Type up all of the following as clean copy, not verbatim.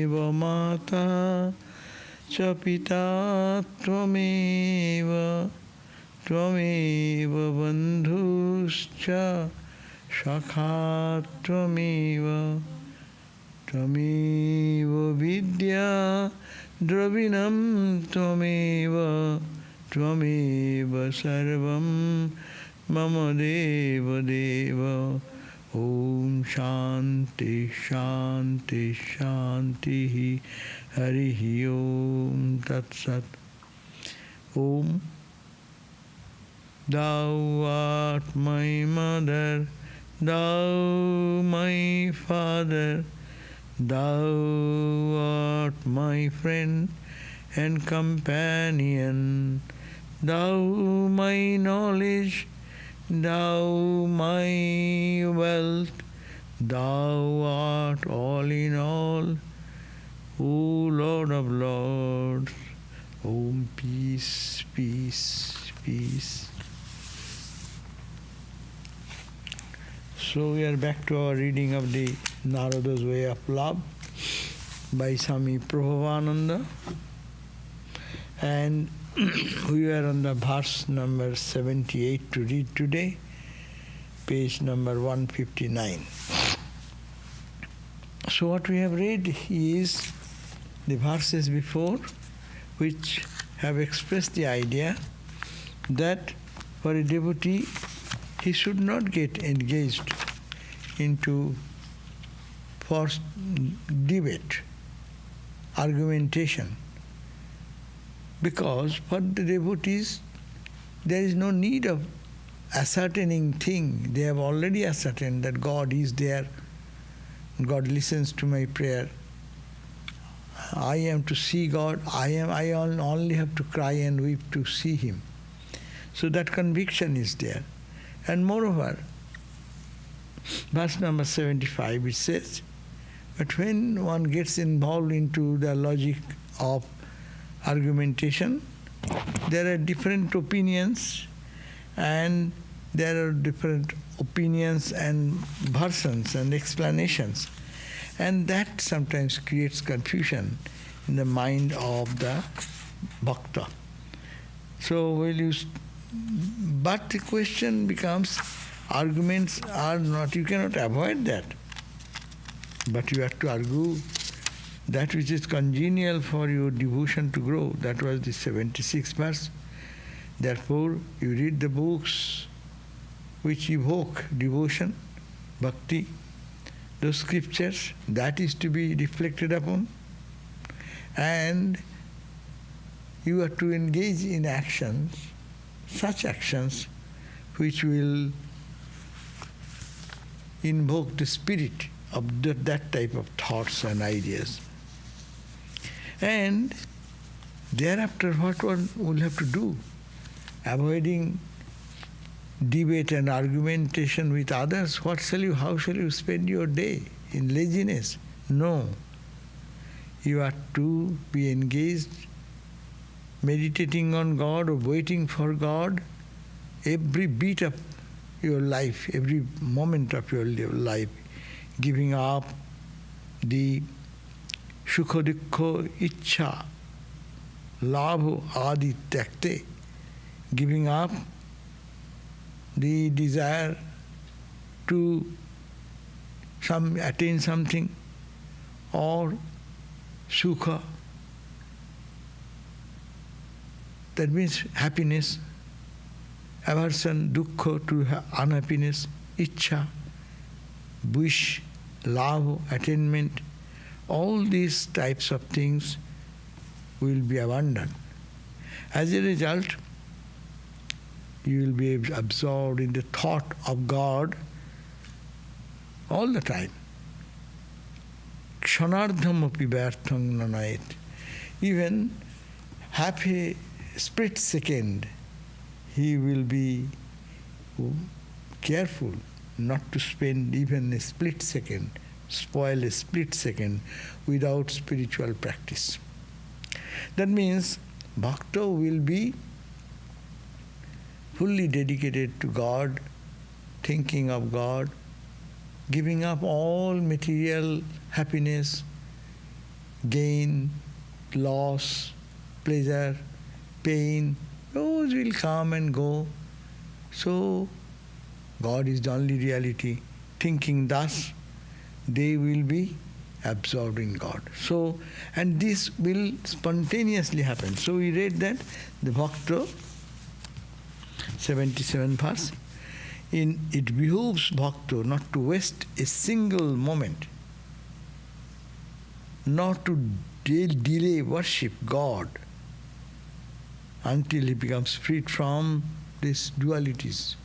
Tvameva mata cha pita tvameva bandhuscha shakha tvameva vidya dravinam tvameva sarvam mama deva deva. Om Shanti Shanti Shanti Harihi Om Tat Sat. Om. Thou art my mother, thou my father, thou art my friend and companion, thou my knowledge, thou my wealth, thou art all in all, O Lord of Lords. Om peace, peace, peace. So we are back to our reading of the Narada's Way of Love by Swami Prabhupada, and we are on the verse number 78 to read today, page number 159. So what we have read is the verses before, which have expressed the idea that for a devotee he should not get engaged into forced debate, argumentation, because for the devotees there is no need of ascertaining thing. They have already ascertained that God is there, God listens to my prayer. I am to see God, I only have to cry and weep to see Him. So that conviction is there. And moreover, verse number 75, it says, but when one gets involved into the logic of argumentation, there are different opinions, and there are different opinions and versions and explanations. And that sometimes creates confusion in the mind of the bhakta. So but the question becomes, arguments are not, you cannot avoid that. But you have to argue that which is congenial for your devotion to grow. That was the 76th verse. Therefore, you read the books which evoke devotion, bhakti, those scriptures, that is to be reflected upon. And you are to engage in actions, such actions which will invoke the spirit of that type of thoughts and ideas. And thereafter, what one will have to do? Avoiding debate and argumentation with others. How shall you spend your day? In laziness? No. You are to be engaged, meditating on God or waiting for God every beat of your life, every moment of your life, giving up the sukha dukkha ichha, labha adi tyakte, giving up the desire to attain something, or sukha, that means happiness, aversion, dukkha, to unhappiness, ichha, wish, love, attainment, all these types of things will be abandoned. As a result, you will be absorbed in the thought of God all the time. Kshanardham api vyartham nanayet. Even half a split second, he will be careful not to spend even a split second, spoil a split second without spiritual practice. That means bhakta will be fully dedicated to God, thinking of God, giving up all material happiness, gain, loss, pleasure, pain, those will come and go. So, God is the only reality. Thinking thus, they will be absorbed in God. So, and this will spontaneously happen. So we read that the Bhakta, 77 verse, it behooves Bhakta not to waste a single moment, not to delay worship God until he becomes freed from these dualities,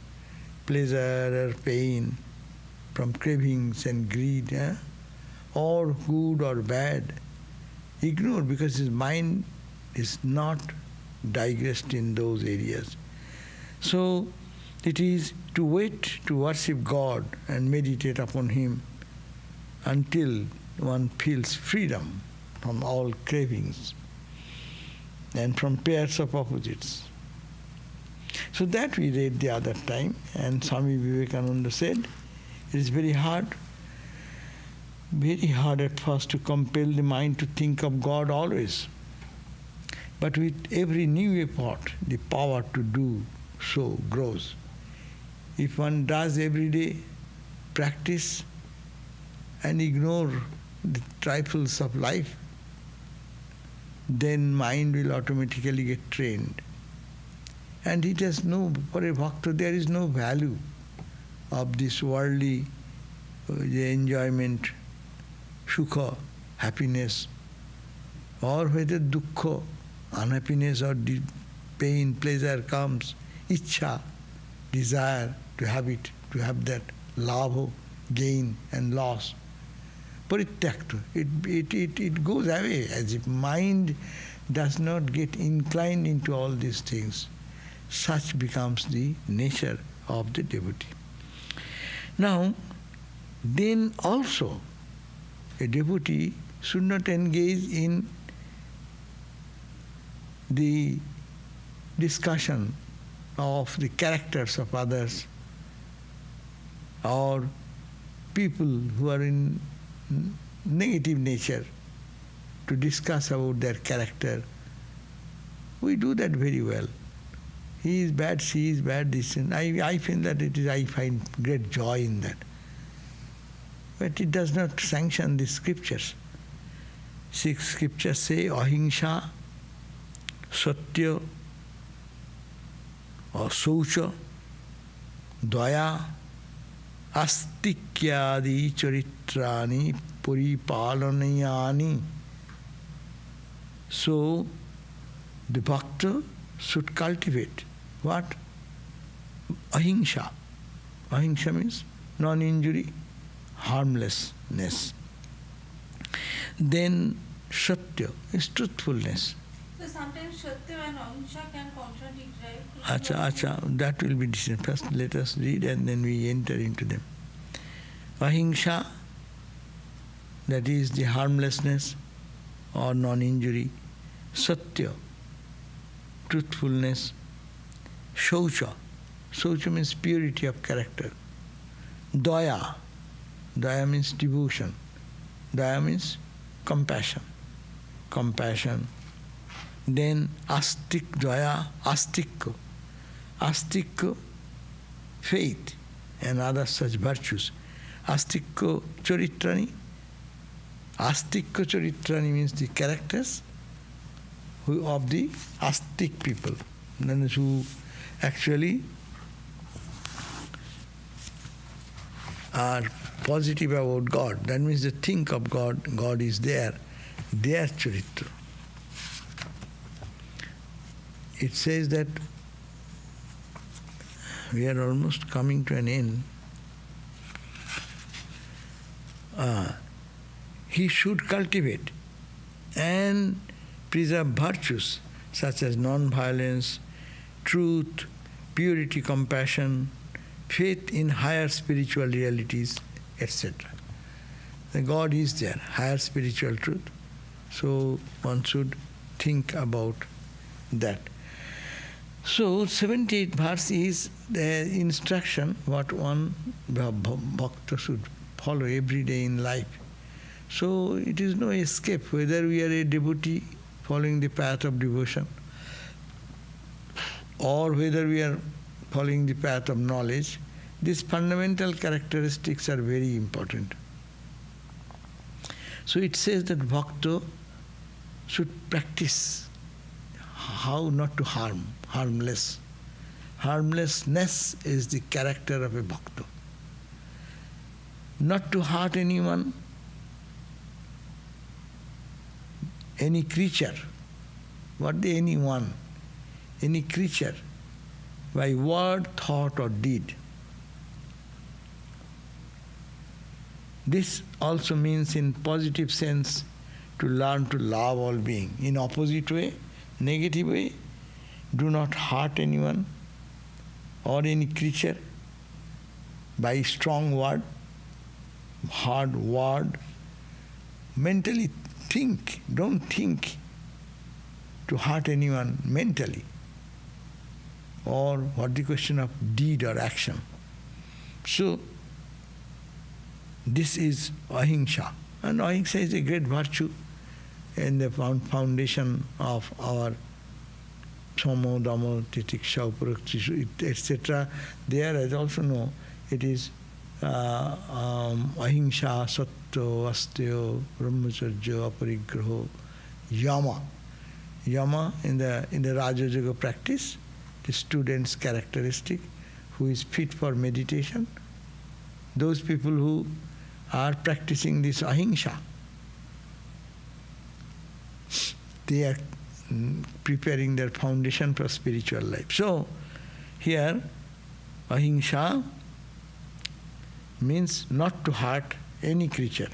pleasure or pain, from cravings and greed, or good or bad. Ignore, because his mind is not digressed in those areas. So it is to wait to worship God and meditate upon Him until one feels freedom from all cravings and from pairs of opposites. So that we read the other time, and Swami Vivekananda said, it is very hard at first to compel the mind to think of God always. But with every new effort, the power to do so grows. If one does every day practice and ignore the trifles of life, then mind will automatically get trained. And it has no, for a bhakta, there is no value of this worldly the enjoyment, sukha, happiness, or whether dukkha, unhappiness or pain, pleasure comes, ichha, desire to have it, to have that, labho, gain and loss. Parityakta, it goes away, as if mind does not get inclined into all these things. Such becomes the nature of the devotee. Now, then also, a devotee should not engage in the discussion of the characters of others or people who are in negative nature, to discuss about their character. We do that very well. He is bad, she is bad, this, and I feel that I find great joy in that. But it does not sanction the scriptures. 6 scriptures say ahimsa, satya, or saucha, daya, astikyadi charitrani paripalanayani. So, the bhakta should cultivate what? Ahimsa. Ahimsa means non-injury, harmlessness. Then satya is truthfulness. So sometimes satya and ahimsa can contradict, right? Acha, that will be different. First let us read and then we enter into them. Ahimsa, that is the harmlessness or non-injury. Satya, truthfulness. Shaucha, shaucha means purity of character. Daya, daya means devotion. Daya means compassion. Compassion. Then astik daya, astikko. Astikko, faith and other such virtues. Astikko charitrani. Astikko charitrani means the characters of the astik people, who actually are positive about God. That means they think of God, God is there, their charitra. It says that we are almost coming to an end. He should cultivate and preserve virtues such as non-violence, truth, purity, compassion, faith in higher spiritual realities, etc. The God is there, higher spiritual truth. So one should think about that. So 78th verse is the instruction what one bhakta should follow every day in life. So it is no escape, whether we are a devotee following the path of devotion, or whether we are following the path of knowledge. These fundamental characteristics are very important. So it says that bhakta should practice how not to harm, harmless. Harmlessness is the character of a bhakta. Not to hurt anyone, any creature. What the anyone? Any creature, by word, thought or deed. This also means in positive sense to learn to love all beings. In opposite way, negative way, do not hurt anyone or any creature by strong word, hard word. Mentally think, don't think to hurt anyone mentally. Or what the question of deed or action. So, this is ahimsa. And ahimsa is a great virtue in the foundation of our Somo, Dhammo, Titiksha, Uparakti, etc. There, as also know, it is ahimsa, sattva, astya, brahmacharya, aparigraha, yama. Yama in the Raja Yoga practice, the student's characteristic, who is fit for meditation. Those people who are practicing this ahimsa, they are preparing their foundation for spiritual life. So, here, ahimsa means not to hurt any creature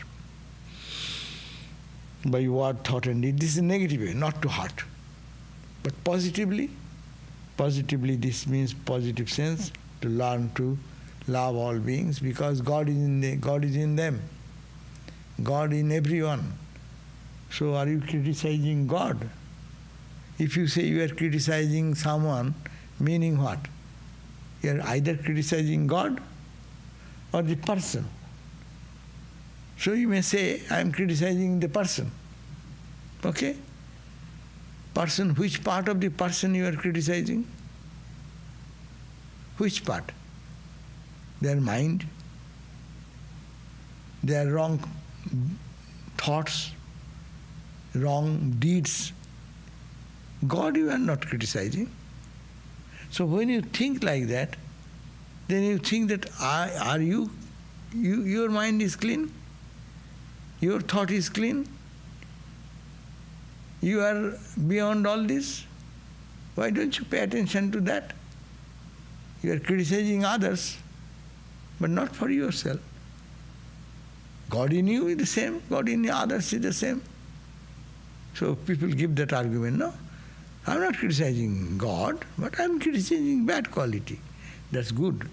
by word, thought and deed. This is a negative way, not to hurt. But positively this means positive sense, to learn to love all beings, because God is in them. God in everyone. So are you criticizing God? If you say you are criticizing someone, meaning what? You are either criticizing God or the person. So you may say, I am criticizing the person. Okay? Person, which part of the person you are criticizing? Which part? Their mind, their wrong thoughts, wrong deeds. God you are not criticizing. So when you think like that, then you think that your mind is clean, your thought is clean, you are beyond all this. Why don't you pay attention to that? You are criticizing others, but not for yourself. God in you is the same, God in the others is the same. So people give that argument, no? I'm not criticizing God, but I'm criticizing bad quality. That's good.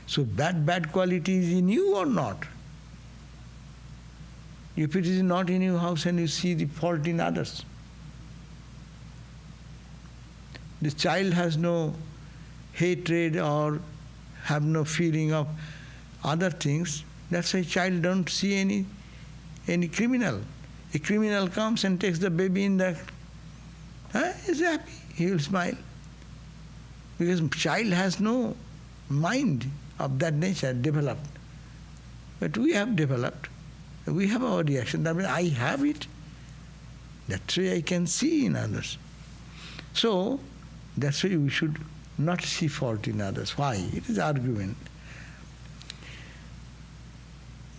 So bad quality is in you or not? If it is not in you, how can you see the fault in others? The child has no hatred or have no feeling of other things. That's why child don't see any criminal. A criminal comes and takes the baby in the... he's happy, he will smile. Because child has no mind of that nature developed. But we have developed. We have our reaction. That means I have it. That's why I can see in others. So, that's why we should not see fault in others. Why? It is argument.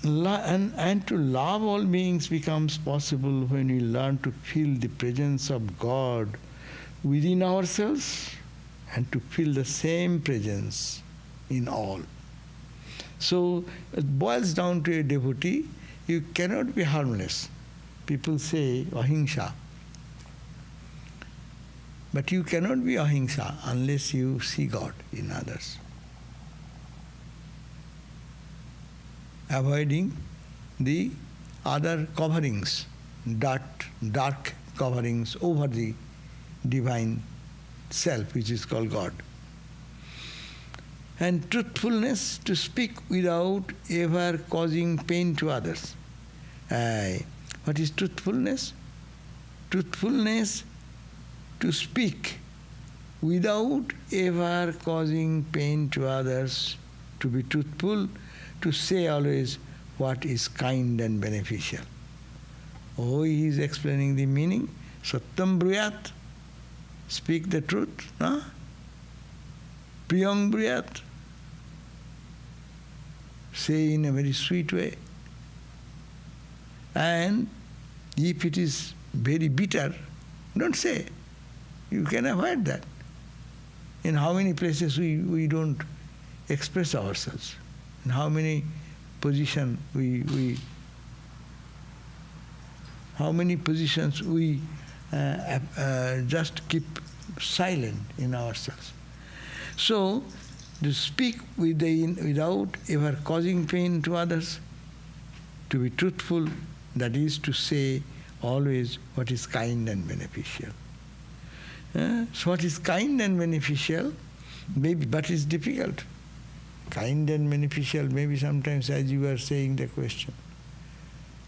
And to love all beings becomes possible when we learn to feel the presence of God within ourselves and to feel the same presence in all. So it boils down to a devotee, you cannot be harmless. People say ahimsa. But you cannot be ahimsa unless you see God in others. Avoiding the other coverings, dark coverings over the divine self, which is called God. And truthfulness, to speak without ever causing pain to others. What is truthfulness? Truthfulness, to speak without ever causing pain to others, to be truthful, to say always what is kind and beneficial. Oh, he is explaining the meaning. Satyam bruyat, speak the truth. Huh? Priyam bruyat, say in a very sweet way. And if it is very bitter, don't say. You can avoid that. In how many places we don't express ourselves, in how many positions how many positions we just keep silent in ourselves. So, to speak without ever causing pain to others, to be truthful, that is to say always what is kind and beneficial. So what is kind and beneficial, maybe, but it's difficult. Kind and beneficial, maybe sometimes, as you were saying the question,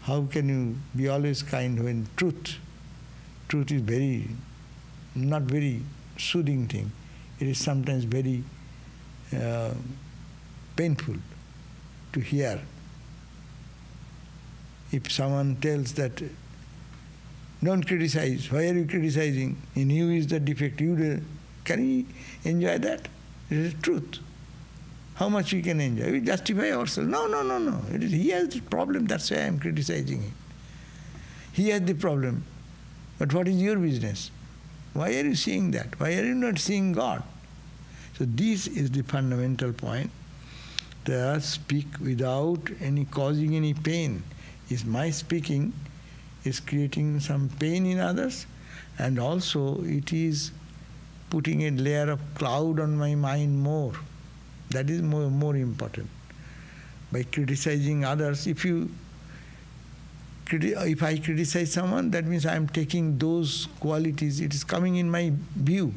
how can you be always kind when truth is not very soothing thing. It is sometimes very painful to hear. If someone tells that, don't criticize, why are you criticizing? In you is the defect. Can you enjoy that? It is truth. How much we can enjoy? We justify ourselves. No. He has the problem, that's why I am criticizing him. He has the problem. But what is your business? Why are you seeing that? Why are you not seeing God? So this is the fundamental point. That speak without any causing any pain. Is my speaking is creating some pain in others, and also it is putting a layer of cloud on my mind more. That is more important. By criticizing others, if I criticize someone, that means I am taking those qualities, it is coming in my view.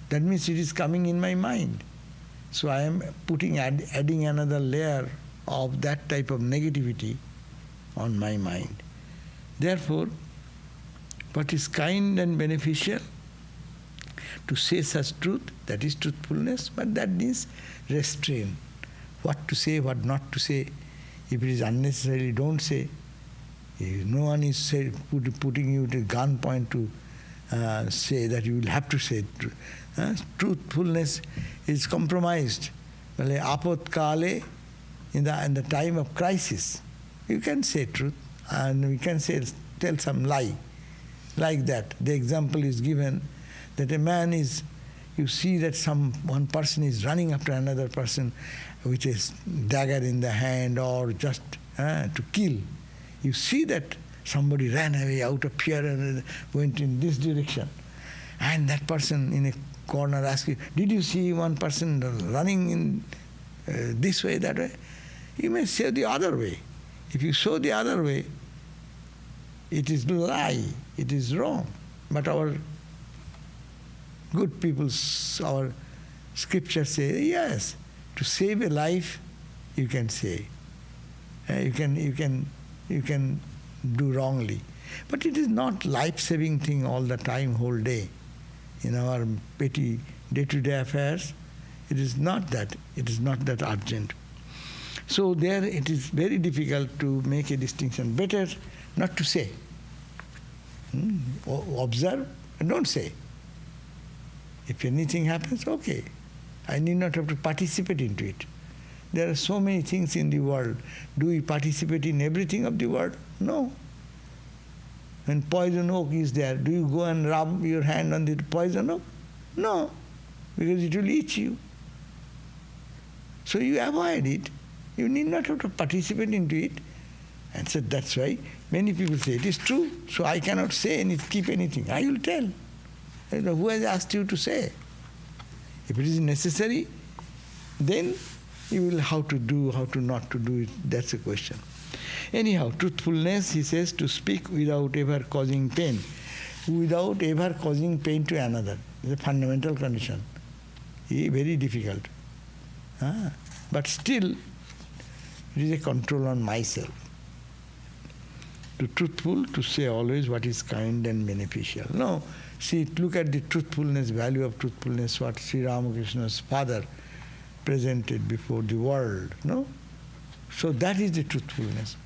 That means it is coming in my mind. So I am adding another layer of that type of negativity on my mind. Therefore, what is kind and beneficial, to say such truth, that is truthfulness, but that means restraint. What to say, what not to say. If it is unnecessary, don't say. If no one is putting you to gunpoint to say that you will have to say truthfulness is compromised. Well, apat kale, in the time of crisis, you can say truth, and we can tell some lie. Like that. The example is given that a man is, you see that one person is running after another person with a dagger in the hand, or just to kill. You see that somebody ran away out of fear and went in this direction. And that person in a corner asks you, did you see one person running in this way, that way? You may say the other way. If you show the other way, it is lie, it is wrong. But our good people, our scriptures say, yes, to save a life, you can say. You can do wrongly. But it is not life-saving thing all the time, whole day. In our petty day-to-day affairs, it is not that. It is not that urgent. So there it is very difficult to make a distinction. Better not to say. Observe and don't say. If anything happens, okay. I need not have to participate into it. There are so many things in the world. Do we participate in everything of the world? No. When poison oak is there, do you go and rub your hand on the poison oak? No, because it will eat you. So you avoid it. You need not have to participate into it. And so that's why many people say, it is true, so I cannot say keep anything. I will tell. Who has asked you to say? If it is necessary, then you will how to do, how to not to do it. That's the question. Anyhow, truthfulness, he says, to speak without ever causing pain. Without ever causing pain to another. It's a fundamental condition. Very difficult. But still, It is a control on myself. To truthful, to say always what is kind and beneficial. No, see, look at the truthfulness, value of truthfulness, what Sri Ramakrishna's father presented before the world. No? So that is the truthfulness.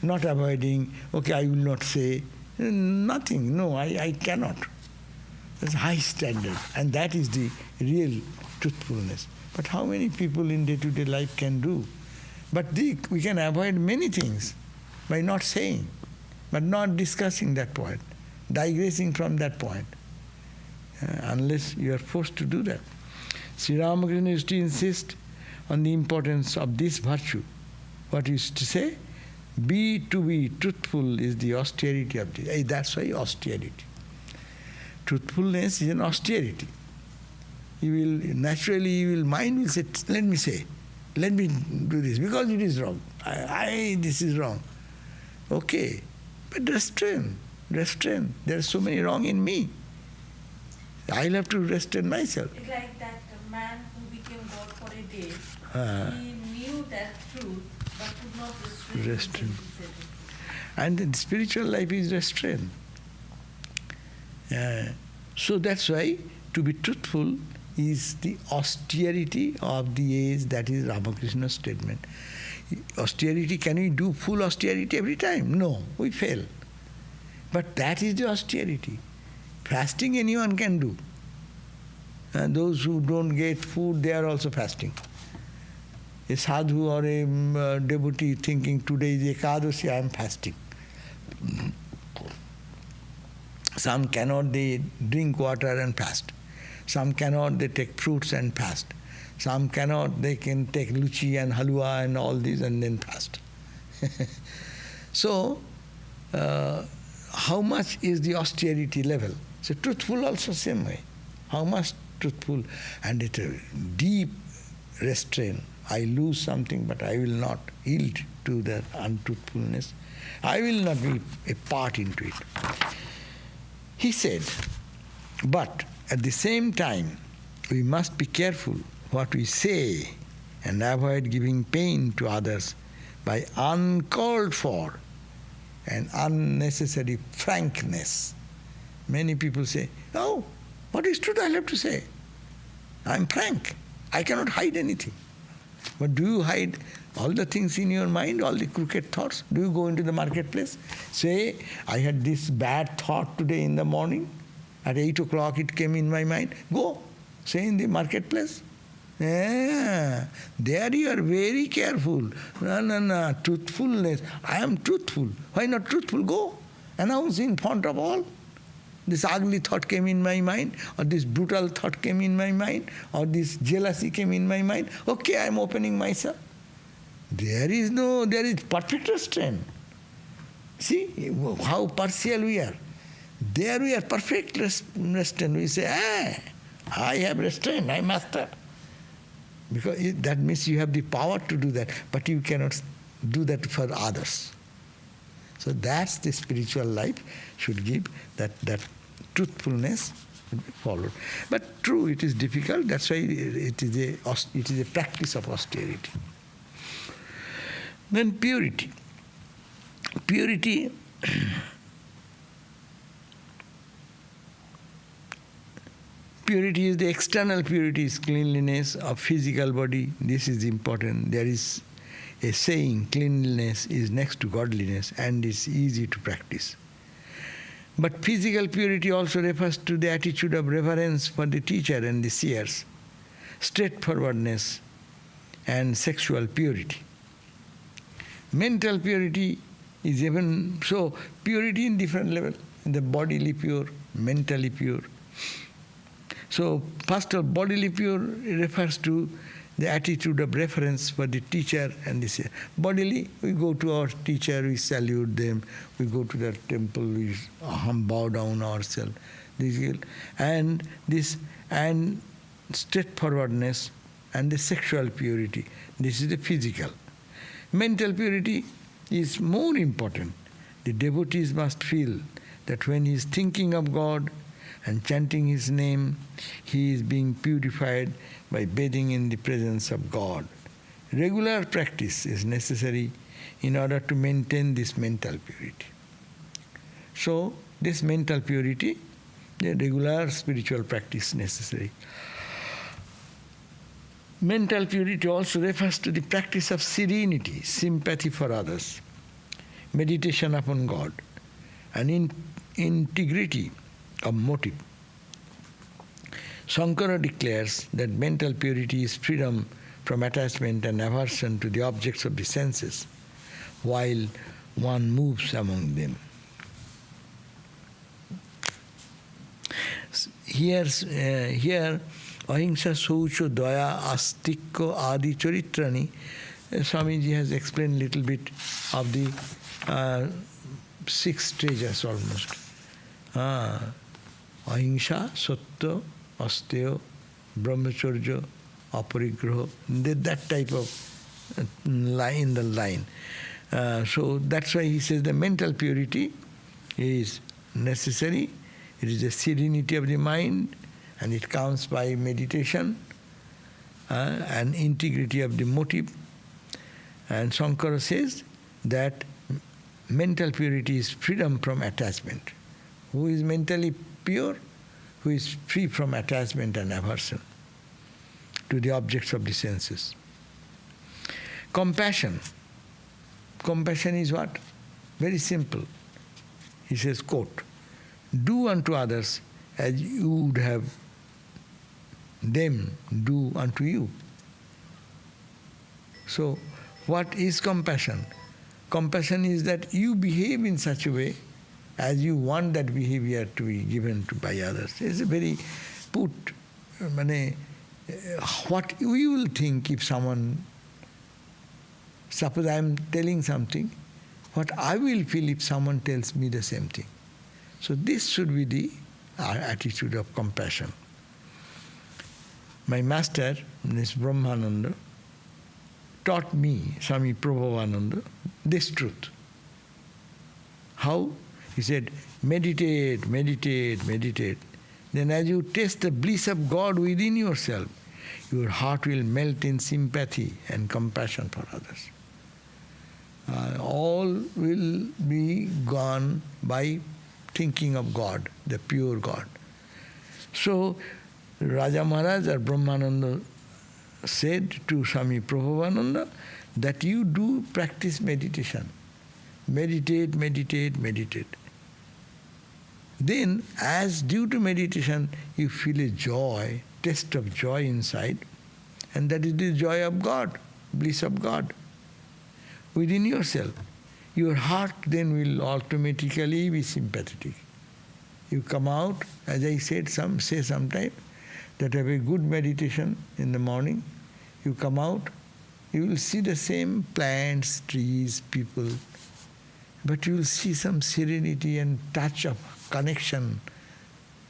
Not avoiding, okay, I will not say nothing. No, I cannot. That's a high standard. And that is the real truthfulness. But how many people in day-to-day life can do? But we can avoid many things by not saying, but not discussing that point, digressing from that point, unless you are forced to do that. Sri Ramakrishna used to insist on the importance of this virtue. What he used to say? To be truthful is the austerity of this. That's why austerity. Truthfulness is an austerity. Mind will say, let me say, let me do this, because it is wrong. This is wrong. Okay, but restrain. There are so many wrong in me. I'll have to restrain myself. It's like that man who became God for a day. He knew that truth, but could not restrain. And the spiritual life is restraint. So that's why to be truthful is the austerity of the age. That is Ramakrishna's statement. Austerity, can we do full austerity every time? No, we fail. But that is the austerity. Fasting anyone can do. And those who don't get food, they are also fasting. A sadhu or a devotee thinking today is Ekadashi, I am fasting. Some cannot, they drink water and fast. Some cannot, they take fruits and fast. Some cannot, they can take luchi and halwa and all these and then fast. So, how much is the austerity level? So truthful also same way. How much truthful? And it's a deep restraint. I lose something, but I will not yield to that untruthfulness. I will not be a part into it. He said, but at the same time, we must be careful what we say and avoid giving pain to others by uncalled for and unnecessary frankness. Many people say, oh, what is truth I'll have to say? I'm frank. I cannot hide anything. But do you hide all the things in your mind, all the crooked thoughts? Do you go into the marketplace? Say, I had this bad thought today in the morning. At 8 o'clock it came in my mind. Go. Say in the marketplace. Yeah. There you are very careful. No. Truthfulness. I am truthful. Why not truthful? Go. Announce in front of all. This ugly thought came in my mind, or this brutal thought came in my mind, or this jealousy came in my mind. Okay, I am opening myself. There is perfect restraint. See how partial we are. There we are perfect restraint. We say, I have restraint, I master. Because that means you have the power to do that, but you cannot do that for others. So that's the spiritual life should give, that truthfulness should be followed. But true, it is difficult. That's why it is a practice of austerity. Then purity. Purity is the external purity, is cleanliness of physical body. This is important. There is a saying, cleanliness is next to godliness, and it's easy to practice. But physical purity also refers to the attitude of reverence for the teacher and the seers, straightforwardness, and sexual purity. Mental purity is even so, purity in different levels. The bodily pure, mentally pure. So, first of bodily pure refers to the attitude of reverence for the teacher and the seer. Bodily, we go to our teacher, we salute them, we go to their temple, we bow down ourselves. And straightforwardness and the sexual purity. This is the physical. Mental purity is more important. The devotees must feel that when he is thinking of God and chanting his name, he is being purified by bathing in the presence of God. Regular practice is necessary in order to maintain this mental purity. So, this mental purity, the regular spiritual practice necessary. Mental purity also refers to the practice of serenity, sympathy for others, meditation upon God, and integrity of motive. Shankara declares that mental purity is freedom from attachment and aversion to the objects of the senses, while one moves among them. Here, ahimsa, saucha, daya, astikya, adi charitrani, Swamiji has explained a little bit of the 6 stages almost. Ahimsa, satya, asteya, brahmacharya, aparigraha, that type of line. So that's why he says the mental purity is necessary. It is the serenity of the mind, and it comes by meditation and integrity of the motive. And Shankara says that mental purity is freedom from attachment. Who is mentally pure? Who is free from attachment and aversion to the objects of the senses. Compassion. Compassion is what? Very simple. He says, quote, "Do unto others as you would have them do unto you." So, what is compassion? Compassion is that you behave in such a way as you want that behavior to be given to by others. It's a very what we will think if someone, suppose I am telling something, what I will feel if someone tells me the same thing. So this should be our attitude of compassion. My master, this Brahmananda, taught me, Swami Prabhavananda, this truth. How? He said, meditate, meditate, meditate. Then as you taste the bliss of God within yourself, your heart will melt in sympathy and compassion for others. All will be gone by thinking of God, the pure God. So, Raja Maharaj or Brahmananda said to Swami Prabhavananda that you do practice meditation. Meditate, meditate, meditate. Then, as due to meditation, you feel a joy, taste of joy inside, and that is the joy of God, bliss of God within yourself. Your heart then will automatically be sympathetic. You come out, as I said, say sometime, that have a good meditation in the morning, you come out, you will see the same plants, trees, people, but you will see some serenity and touch of connection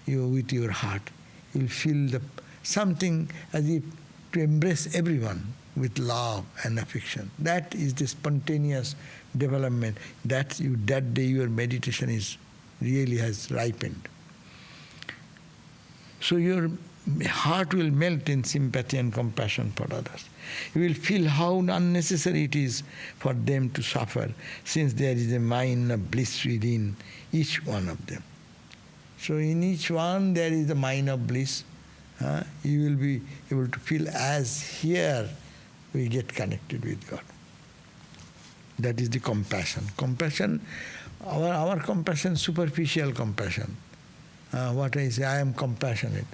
with your heart. You will feel something as if to embrace everyone with love and affection. That is the spontaneous development. That day your meditation really has ripened. So your heart will melt in sympathy and compassion for others. You will feel how unnecessary it is for them to suffer, since there is a mine of bliss within each one of them. So in each one there is a mine of bliss. You will be able to feel as here we get connected with God. That is the compassion. Compassion, our compassion, superficial compassion. What I say, I am compassionate.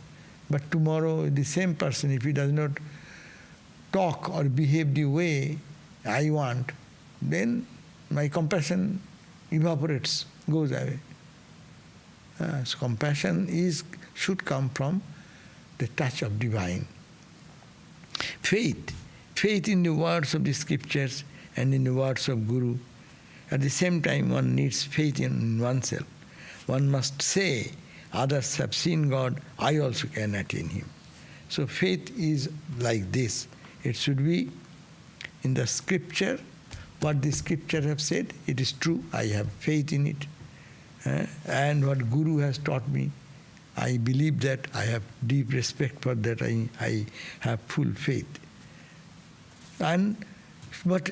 But tomorrow the same person, if he does not talk or behave the way I want, then my compassion evaporates, goes away. So compassion should come from the touch of divine. Faith in the words of the scriptures and in the words of Guru. At the same time, one needs faith in oneself. One must say, others have seen God, I also can attain Him. So faith is like this. It should be in the scripture, what the scripture have said, it is true, I have faith in it. And what Guru has taught me, I believe that, I have deep respect for that, I have full faith. But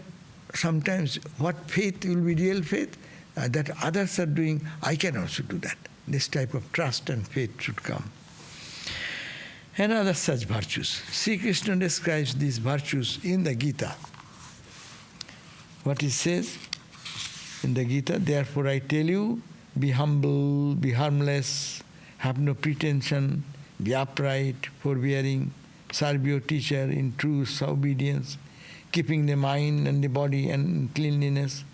sometimes what faith will be real faith? That others are doing, I can also do that. This type of trust and faith should come. And other such virtues. Sri Krishna describes these virtues in the Gita. What he says in the Gita, therefore I tell you, be humble, be harmless, have no pretension, be upright, forbearing, serve your teacher in true obedience, keeping the mind and the body in cleanliness,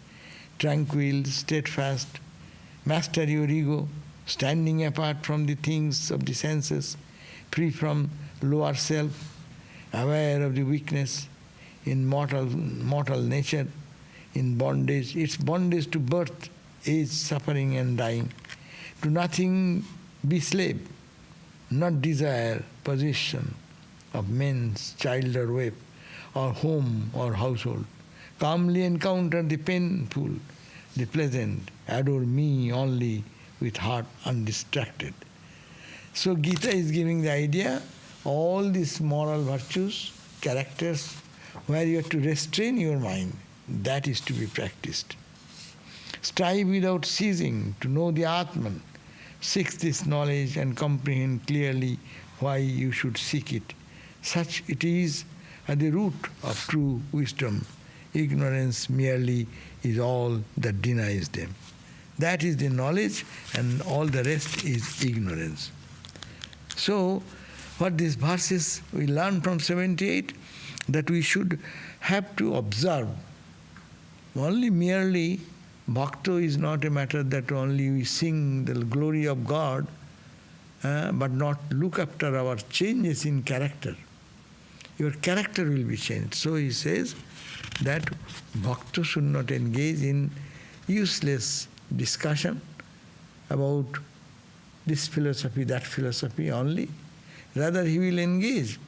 tranquil, steadfast, master your ego, standing apart from the things of the senses, free from lower self, aware of the weakness in mortal nature, in bondage. It's bondage to birth, age, suffering and dying. To nothing be slave, not desire possession of men's child or wife, or home or household. Calmly encounter the painful, the pleasant, adore me only with heart undistracted. So Gita is giving the idea, all these moral virtues, characters, where you have to restrain your mind, that is to be practiced. Strive without ceasing to know the Atman. Seek this knowledge and comprehend clearly why you should seek it. Such it is at the root of true wisdom. Ignorance merely is all that denies them. That is the knowledge, and all the rest is ignorance. So, what these verses we learn from 78, that we should have to observe. Only merely bhakti is not a matter that only we sing the glory of God, but not look after our changes in character. Your character will be changed. So he says that bhakta should not engage in useless discussion about this philosophy, that philosophy only. Rather, he will engage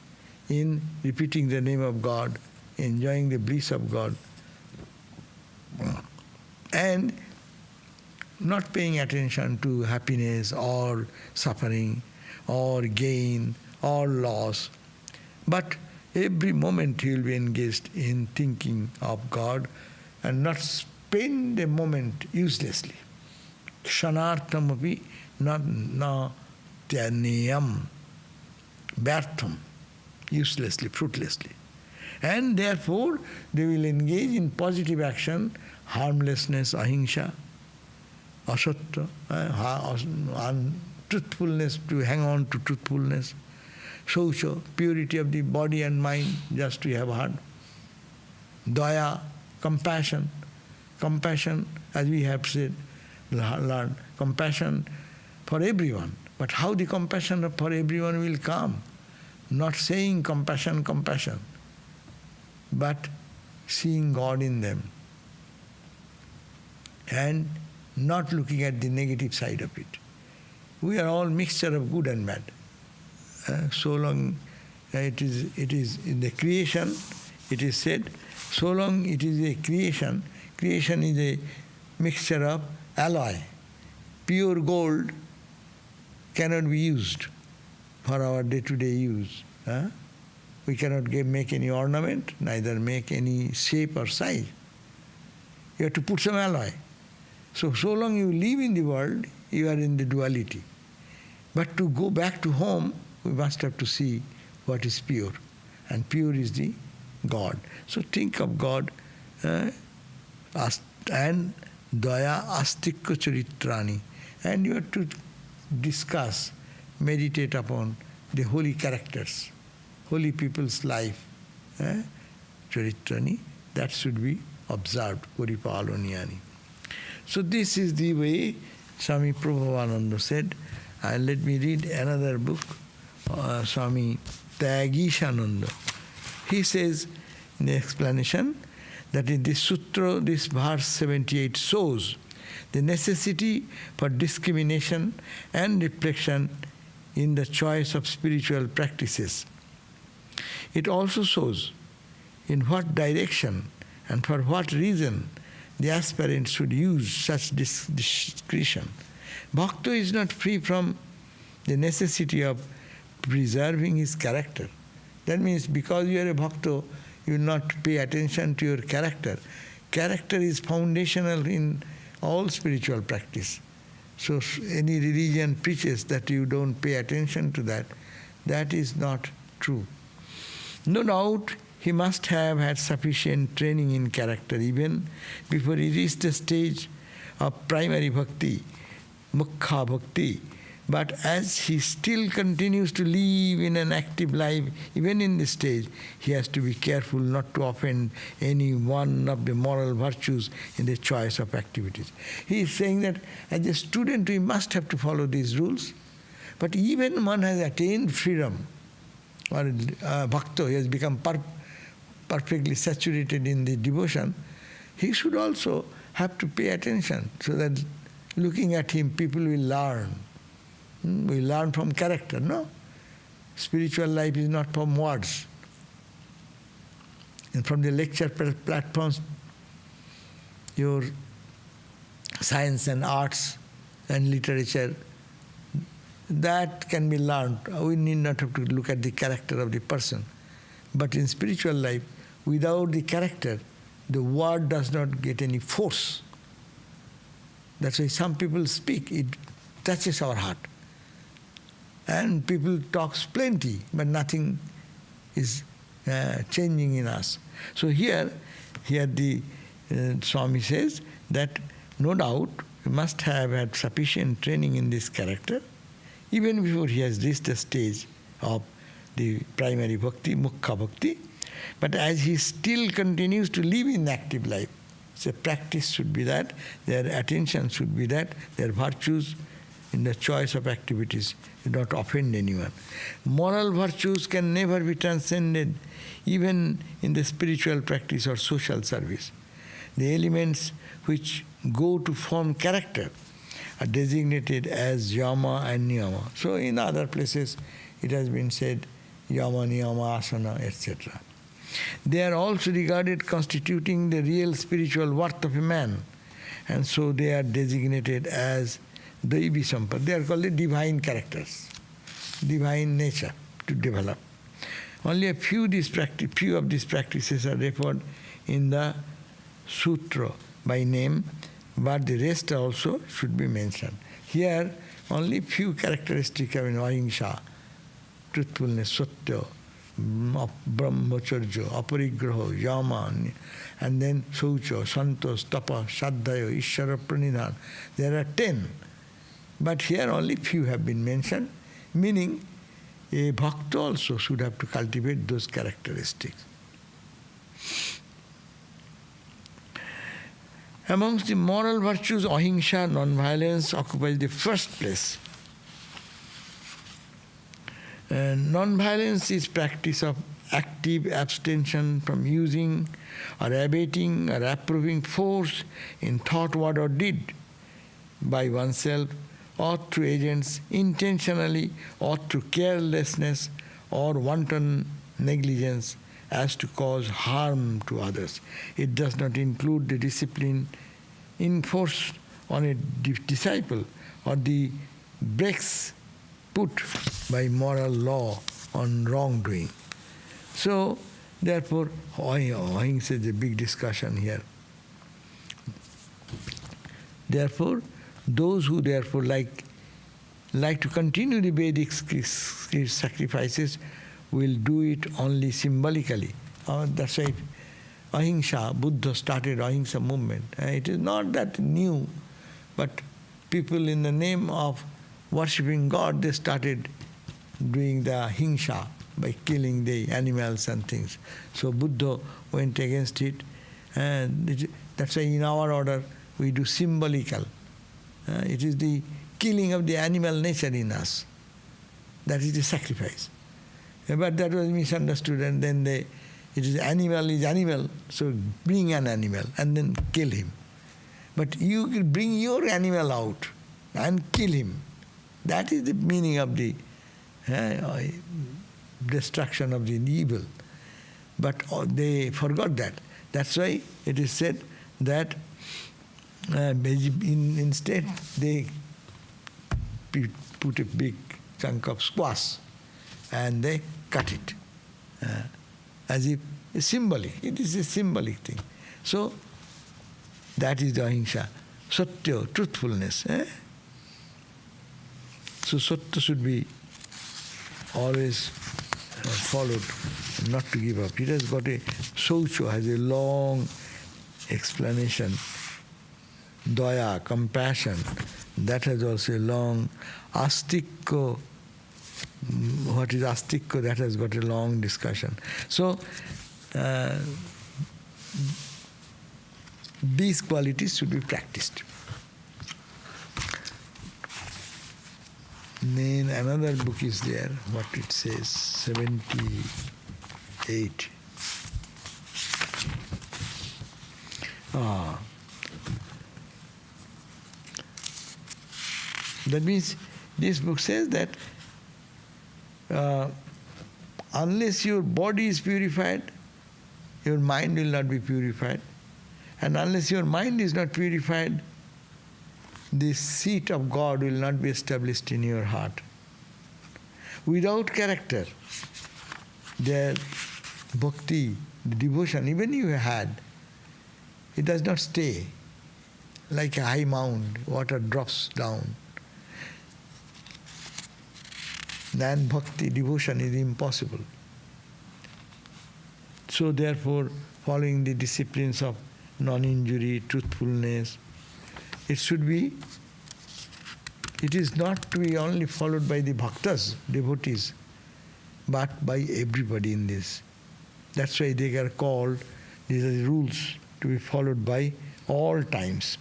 in repeating the name of God, enjoying the bliss of God, and not paying attention to happiness or suffering or gain or loss. But every moment he will be engaged in thinking of God and not spend a moment uselessly. Kshanarthamapi na tyaniyam, vyartham, uselessly, fruitlessly. And therefore they will engage in positive action, harmlessness, ahimsa, asatya, truthfulness, to hang on to truthfulness, shaucha, purity of the body and mind, just to have heard. Daya, compassion, as we have said, learned, compassion for everyone. But how the compassion for everyone will come? Not saying compassion, but seeing God in them and not looking at the negative side of it. We are all mixture of good and bad. So long it is in the creation, it is said, so long it is a creation is a mixture of alloy. Pure gold cannot be used for our day-to-day use. We cannot make any ornament, neither make any shape or size. You have to put some alloy. So long you live in the world, you are in the duality. But to go back to home, we must have to see what is pure. And pure is the God. So think of God and daya astikya charitrani. And you have to discuss, meditate upon the holy characters, holy people's life. Charitrani, that should be observed, Puripaloniyani. So this is the way Swami Prabhupada said. Let me read another book, Swami Tyagishananda. He says in the explanation that in this sutra, this verse 78 shows the necessity for discrimination and reflection in the choice of spiritual practices. It also shows in what direction and for what reason the aspirant should use such discretion. Bhakta is not free from the necessity of preserving his character. That means because you are a bhakta, you will not pay attention to your character. Character is foundational in all spiritual practice. So any religion preaches that you don't pay attention to that. That is not true. No doubt he must have had sufficient training in character even before he reached the stage of primary bhakti, mukha bhakti. But as he still continues to live in an active life, even in this stage, he has to be careful not to offend any one of the moral virtues in the choice of activities. He is saying that as a student, we must have to follow these rules. But even one has attained freedom, or bhakta, he has become perfectly saturated in the devotion, he should also have to pay attention so that looking at him, people will learn. We learn from character, no? Spiritual life is not from words. And from the lecture platforms, your science and arts and literature, that can be learned. We need not have to look at the character of the person. But in spiritual life, without the character, the word does not get any force. That's why some people speak, it touches our heart. And people talks plenty, but nothing is changing in us. So here the Swami says that no doubt he must have had sufficient training in this character, even before he has reached the stage of the primary bhakti, mukha bhakti. But as he still continues to live in active life, so practice should be that, their attention should be that, their virtues in the choice of activities do not offend anyone. Moral virtues can never be transcended even in the spiritual practice or social service. The elements which go to form character are designated as yama and niyama. So in other places it has been said yama, niyama, asana, etc. They are also regarded constituting the real spiritual worth of a man, and so they are designated as Daivi Sampad. They are called the divine characters, divine nature to develop. Only a few of these practices are referred in the sutra by name, but the rest also should be mentioned. Here, only few characteristics of ahimsa, truthfulness, satya, brahmacharya, aparigraha, yama, and then saucha, santos, tapa, saddhaya, ishvara pranidhan. There are 10. But here only few have been mentioned, meaning a bhakta also should have to cultivate those characteristics. Amongst the moral virtues, ahimsa, non-violence, occupies the first place. Non-violence is practice of active abstention from using or abating or approving force in thought, word or deed by oneself or through agents, intentionally or through carelessness or wanton negligence as to cause harm to others. It does not include the discipline enforced on a disciple or the brakes put by moral law on wrongdoing. So, therefore, ahimsa is a big discussion here. Therefore, those who therefore like to continue the Vedic sacrifices will do it only symbolically. That's why ahimsa, Buddha started ahimsa movement. It is not that new, but people in the name of worshipping God, they started doing the ahimsa by killing the animals and things. So Buddha went against it, and that's why in our order we do symbolical. It is the killing of the animal nature in us. That is the sacrifice. But that was misunderstood, and then it is animal, so bring an animal and then kill him. But you will bring your animal out and kill him. That is the meaning of the destruction of the evil. But they forgot that. That's why it is said that instead they put a big chunk of squash and they cut it as if symbolic. It is a symbolic thing. So, that is the ahimsa. Satya, truthfulness. So, satya should be always followed, not to give up. It has got a, Saucho has a long explanation. Daya, compassion, that has also a long. Astikko, what is astikko, that has got a long discussion. So, these qualities should be practiced. Then another book is there, what it says, 78. That means this book says that unless your body is purified, your mind will not be purified. And unless your mind is not purified, the seat of God will not be established in your heart. Without character, their bhakti, the devotion, even you had, it does not stay. Like a high mound, water drops down. Then bhakti, devotion is impossible. So therefore, following the disciplines of non-injury, truthfulness, it is not to be only followed by the bhaktas, devotees, but by everybody in this. That's why they are called, these are the rules to be followed by all times.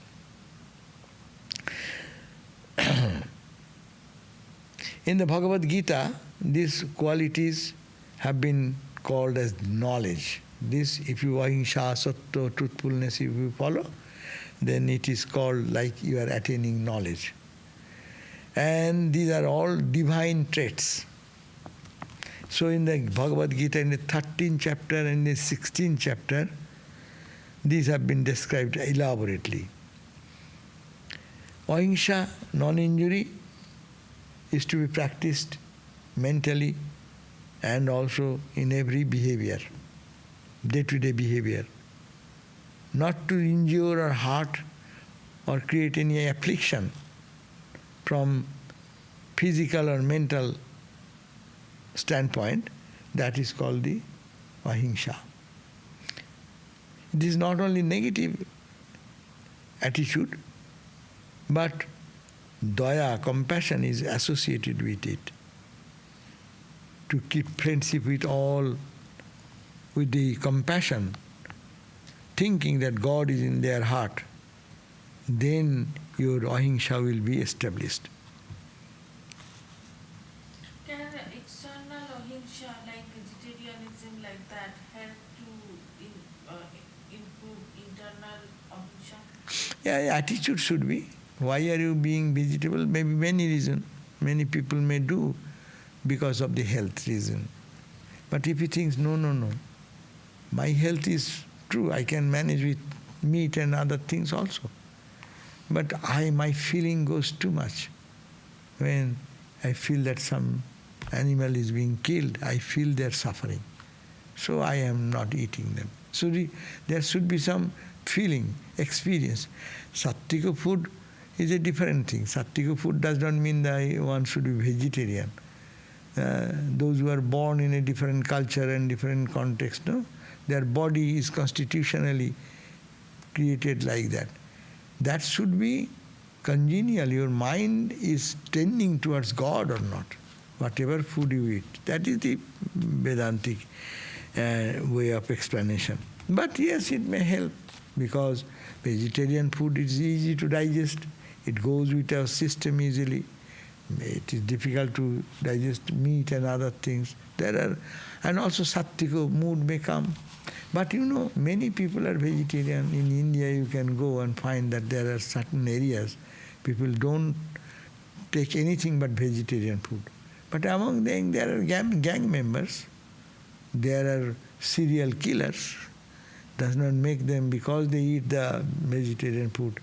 In the Bhagavad Gita, these qualities have been called as knowledge. This, if you ahimsa, satya, truthfulness, if you follow, then it is called like you are attaining knowledge. And these are all divine traits. So in the Bhagavad Gita, in the 13th chapter and the 16th chapter, these have been described elaborately. Ahimsa, non-injury, is to be practiced mentally and also in every behavior, day-to-day behavior. Not to injure our heart or create any affliction from physical or mental standpoint, that is called the ahimsa. It is not only negative attitude, but daya, compassion is associated with it. To keep friendship with all, with the compassion, thinking that God is in their heart, then your ahimsa will be established. Can external ahimsa, like vegetarianism, like that, help to improve internal ahimsa? Yeah, attitude should be. Why are you being vegetable? Maybe many reasons. Many people may do because of the health reason. But if he thinks, no, my health is true, I can manage with meat and other things also. But my feeling goes too much. When I feel that some animal is being killed, I feel their suffering. So I am not eating them. So there should be some feeling, experience. Sattvika food is a different thing. Sattvika food does not mean that one should be vegetarian. Those who are born in a different culture and different context, no? Their body is constitutionally created like that. That should be congenial. Your mind is tending towards God or not, whatever food you eat. That is the Vedantic way of explanation. But yes, it may help, because vegetarian food is easy to digest. It goes with our system easily. It is difficult to digest meat and other things. And also sattvika mood may come. But many people are vegetarian. In India you can go and find that there are certain areas people don't take anything but vegetarian food. But among them there are gang members, there are serial killers. Does not make them because they eat the vegetarian food.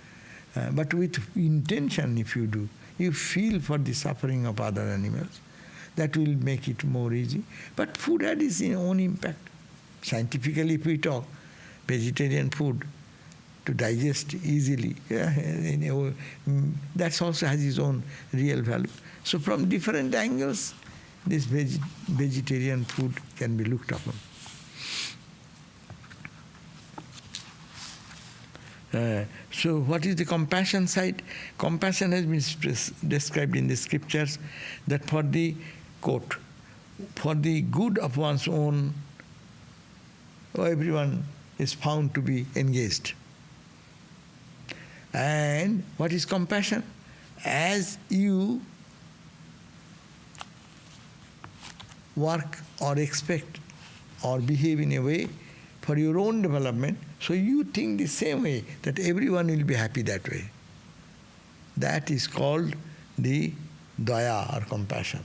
But with intention, if you do, you feel for the suffering of other animals. That will make it more easy. But food had its own impact. Scientifically, if we talk, vegetarian food to digest easily, that also has its own real value. So from different angles, this vegetarian food can be looked upon. So what is the compassion side? Compassion has been described in the scriptures that for the, quote, for the good of one's own, everyone is found to be engaged. And what is compassion? As you work or expect or behave in a way for your own development, so you think the same way that everyone will be happy that way. That is called the daya or compassion.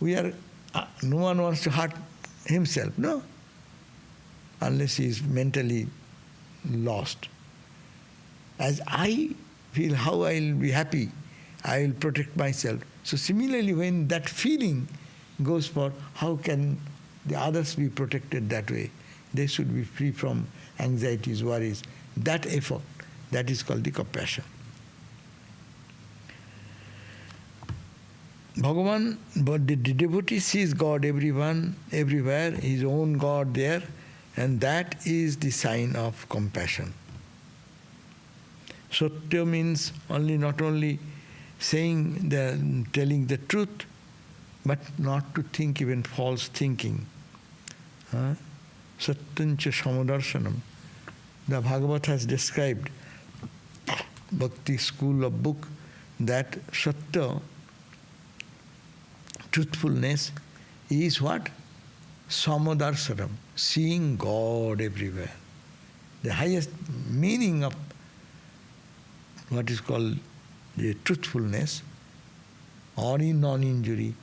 No one wants to hurt himself, no? Unless he is mentally lost. As I feel how I will be happy, I will protect myself. So similarly, when that feeling goes for how can the others be protected that way, they should be free from anxieties, worries. That effort, that is called the compassion. Bhagavan, but the devotee sees God everywhere, his own God there, and that is the sign of compassion. Satya means not only telling the truth, but not to think even false thinking. Satyancha Samudarshanam. The Bhagavad has described, Bhakti school of book, that Satya, truthfulness, is what? Samudarshanam, seeing God everywhere. The highest meaning of what is called the truthfulness or in non-injury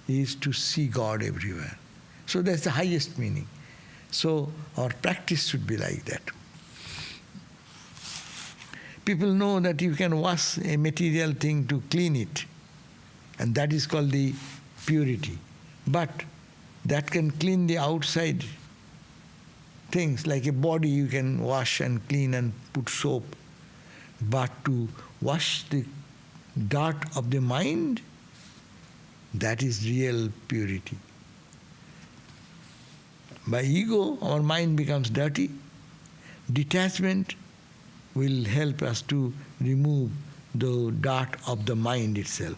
is to see God everywhere. So that's the highest meaning. So our practice should be like that. People know that you can wash a material thing to clean it, and that is called the purity. But that can clean the outside things, like a body you can wash and clean and put soap. But to wash the dirt of the mind, that is real purity. By ego, our mind becomes dirty. Detachment will help us to remove the dirt of the mind itself.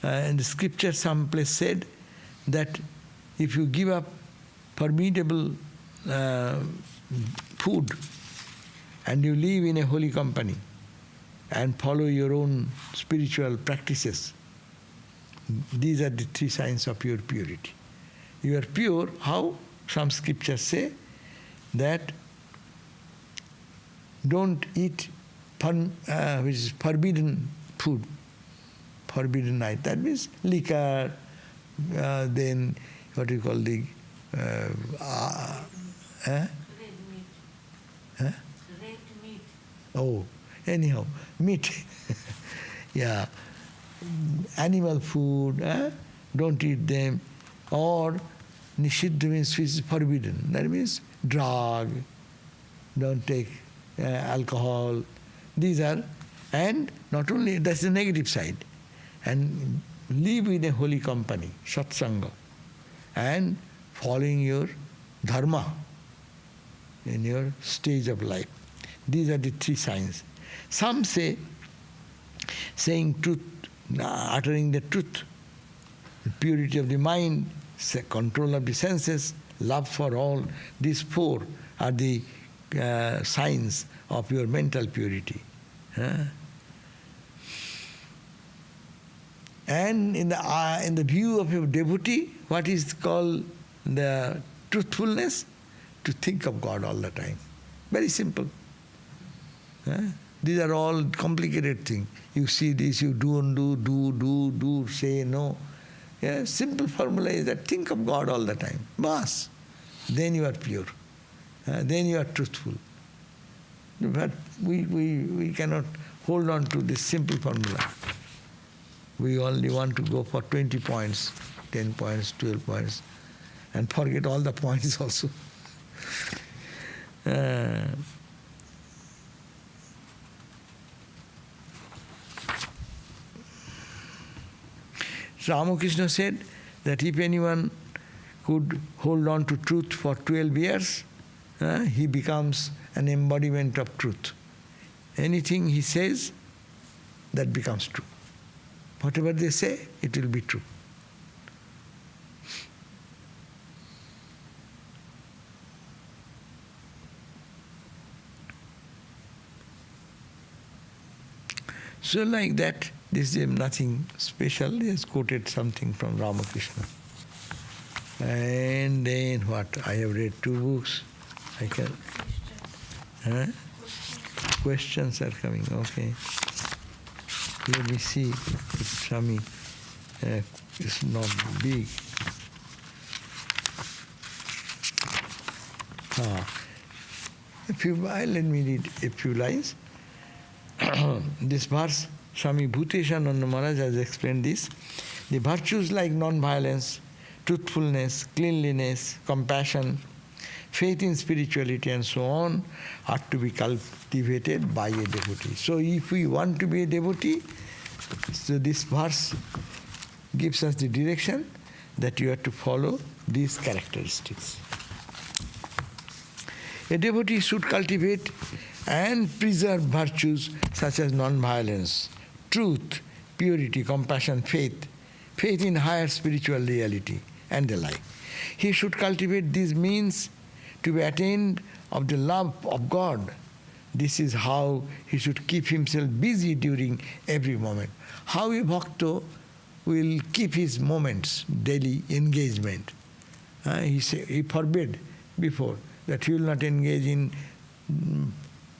In the scripture, someplace said that if you give up formidable food and you live in a holy company and follow your own spiritual practices, these are the three signs of your purity. You are pure. How? Some scriptures say that don't eat which is forbidden food, forbidden night. That means liquor, then what you call the Red meat. Red meat. Oh, anyhow, meat. Yeah. Animal food, don't eat them. Or nishiddha means which is forbidden. That means drug, don't take alcohol. These are, and not only, that's the negative side. And live in a holy company, satsanga, and following your dharma in your stage of life. These are the three signs. Some say, saying truth, uttering the truth, the purity of the mind, control of the senses, love for all, these four are the signs of your mental purity. And in the view of your devotee, what is called the truthfulness? To think of God all the time. Very simple. These are all complicated things. You see this, you do, say no. Yeah, simple formula is that think of God all the time. Bas. Then you are pure. Then you are truthful. But we cannot hold on to this simple formula. We only want to go for 20 points, 10 points, 12 points. and forget all the points also. Ramakrishna said that if anyone could hold on to truth for 12 years, he becomes an embodiment of truth. Anything he says, that becomes true. Whatever they say, it will be true. So like that, this is nothing special. He has quoted something from Ramakrishna. And then what? I have read 2 books. I can. Questions are coming. Okay. Let me see if Swami is not big. Let me read a few lines. This verse, Swami Bhuteshananda Maharaj has explained this. The virtues like non-violence, truthfulness, cleanliness, compassion, faith in spirituality and so on are to be cultivated by a devotee. So if we want to be a devotee, so this verse gives us the direction that you have to follow these characteristics. A devotee should cultivate and preserve virtues such as non-violence, truth, purity, compassion, faith in higher spiritual reality, and the like. He should cultivate these means to be attained of the love of God. This is how he should keep himself busy during every moment. How a bhakta will keep his moments, daily engagement. He forbade before that he will not engage in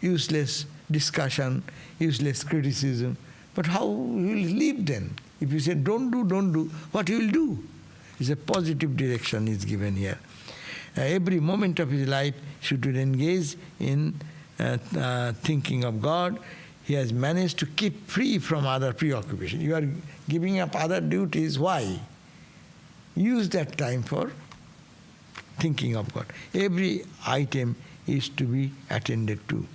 useless discussion, useless criticism. But how he will live then? If you say, don't do, what he will do? It's a positive direction is given here. Every moment of his life should engage in thinking of God. He has managed to keep free from other preoccupations. You are giving up other duties. Why? Use that time for thinking of God. Every item is to be attended to.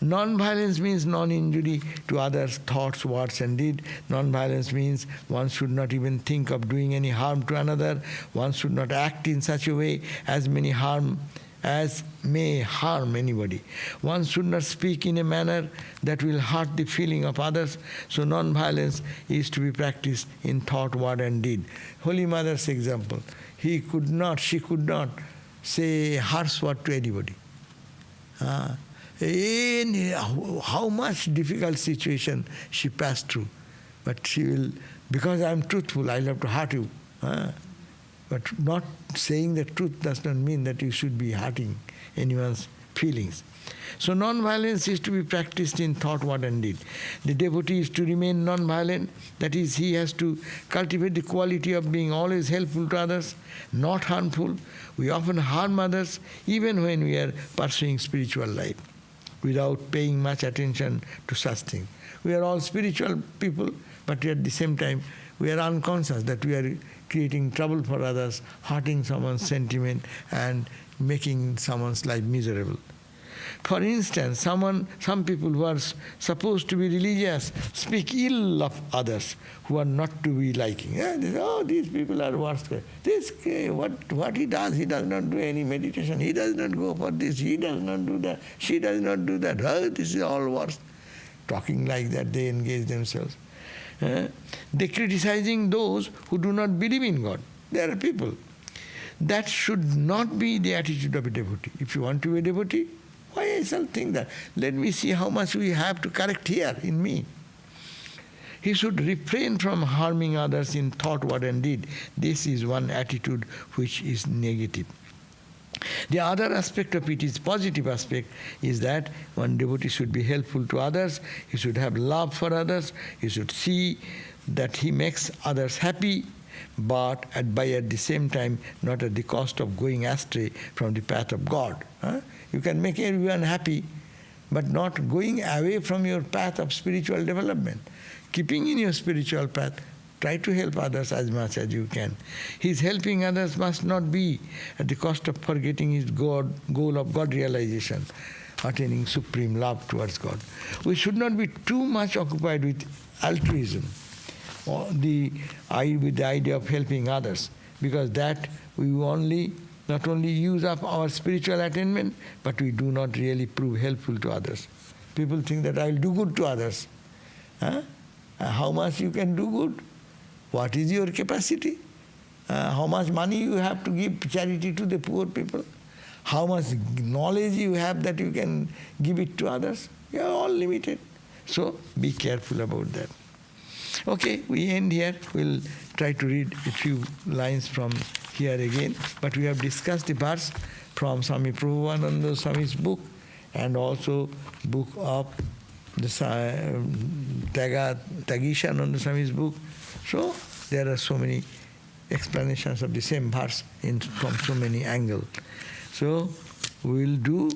Non-violence means non-injury to others' thoughts, words and deed. Non-violence means one should not even think of doing any harm to another. One should not act in such a way as may harm anybody. One should not speak in a manner that will hurt the feeling of others. So non-violence is to be practiced in thought, word and deed. Holy Mother's example. She could not say harsh word to anybody. How much difficult situation she passed through. But she will, because I am truthful, I'll have to hurt you. But not saying the truth does not mean that you should be hurting anyone's feelings. So non-violence is to be practiced in thought, word and deed. The devotee is to remain non-violent. That is, he has to cultivate the quality of being always helpful to others, not harmful. We often harm others even when we are pursuing spiritual life, without paying much attention to such things. We are all spiritual people, but at the same time, we are unconscious that we are creating trouble for others, hurting someone's sentiment, and making someone's life miserable. For instance, some people who are supposed to be religious speak ill of others who are not to be liking. They say, oh, these people are worse. What he does not do any meditation. He does not go for this. He does not do that. She does not do that. Oh, this is all worse. Talking like that, they engage themselves. They criticizing those who do not believe in God. There are people. That should not be the attitude of a devotee. If you want to be a devotee, why I shall think that? Let me see how much we have to correct here in me. He should refrain from harming others in thought, word and deed. This is one attitude which is negative. The other aspect of it is positive aspect, is that one devotee should be helpful to others, he should have love for others, he should see that he makes others happy, but at the same time not at the cost of going astray from the path of God. You can make everyone happy, but not going away from your path of spiritual development. Keeping in your spiritual path, Try to help others as much as you can. His helping others must not be at the cost of forgetting his goal of God realization, attaining supreme love towards God. We should not be too much occupied with altruism, or with the idea of helping others, because that we not only use up our spiritual attainment, but we do not really prove helpful to others. People think that I will do good to others. Huh? How much you can do good? What is your capacity? How much money you have to give charity to the poor people? How much knowledge you have that you can give it to others? You are all limited. So be careful about that. Okay, we end here. We'll try to read a few lines from here again. But we have discussed the verse from Swami Prabhupada Swami's book, and also book of the Tagisha Nanda Swami's book. So there are so many explanations of the same verse from so many angles. So we will do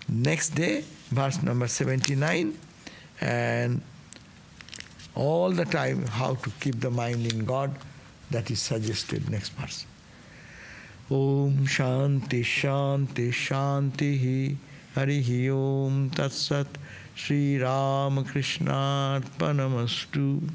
next day verse number 79, and all the time how to keep the mind in God, that is suggested next verse. Om Shanti Shanti Shanti Harihi Om Tat Sat Sri Ramakrishna Arpanamastu.